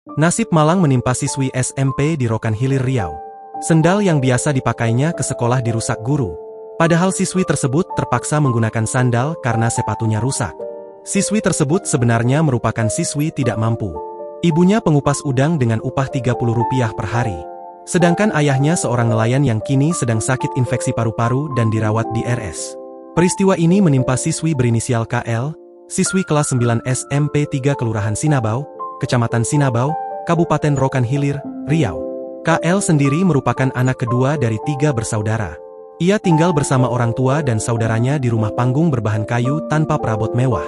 Nasib malang menimpa siswi SMP di Rokan Hilir Riau. Sendal yang biasa dipakainya ke sekolah dirusak guru. Padahal siswi tersebut terpaksa menggunakan sandal karena sepatunya rusak. Siswi tersebut sebenarnya merupakan siswi tidak mampu. Ibunya pengupas udang dengan upah Rp30 per hari. Sedangkan ayahnya seorang nelayan yang kini sedang sakit infeksi paru-paru dan dirawat di RS. Peristiwa ini menimpa siswi berinisial KL, siswi kelas 9 SMP 3 Kelurahan Sinabau, Kecamatan Sinabau, Kabupaten Rokan Hilir, Riau. KL sendiri merupakan anak kedua dari 3 bersaudara. Ia tinggal bersama orang tua dan saudaranya di rumah panggung berbahan kayu tanpa perabot mewah.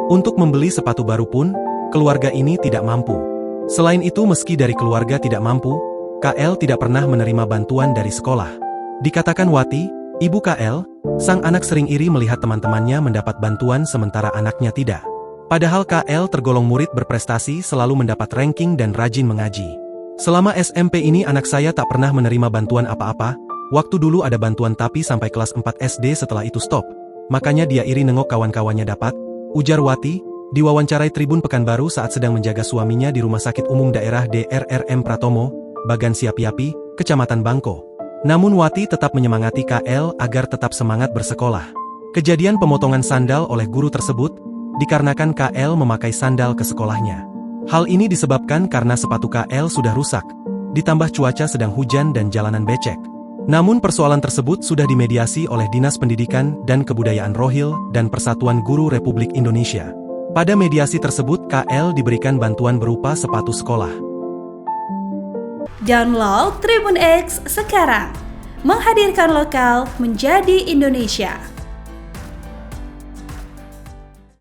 Untuk membeli sepatu baru pun, keluarga ini tidak mampu. Selain itu, meski dari keluarga tidak mampu, KL tidak pernah menerima bantuan dari sekolah. Dikatakan Wati, ibu KL, sang anak sering iri melihat teman-temannya mendapat bantuan sementara anaknya tidak. Padahal KL tergolong murid berprestasi, selalu mendapat ranking dan rajin mengaji. Selama SMP ini anak saya tak pernah menerima bantuan apa-apa. Waktu dulu ada bantuan tapi sampai kelas 4 SD, setelah itu stop. Makanya dia iri nengok kawan-kawannya dapat, ujar Wati, diwawancarai Tribun Pekanbaru saat sedang menjaga suaminya di Rumah Sakit Umum Daerah DRRM Pratomo, Bagan Siapiapi, Kecamatan Bangko. Namun Wati tetap menyemangati KL agar tetap semangat bersekolah. Kejadian pemotongan sandal oleh guru tersebut dikarenakan KL memakai sandal ke sekolahnya. Hal ini disebabkan karena sepatu KL sudah rusak, ditambah cuaca sedang hujan dan jalanan becek. Namun persoalan tersebut sudah dimediasi oleh Dinas Pendidikan dan Kebudayaan Rohil dan Persatuan Guru Republik Indonesia. Pada mediasi tersebut KL diberikan bantuan berupa sepatu sekolah. Download Tribun X sekarang, menghadirkan lokal menjadi Indonesia.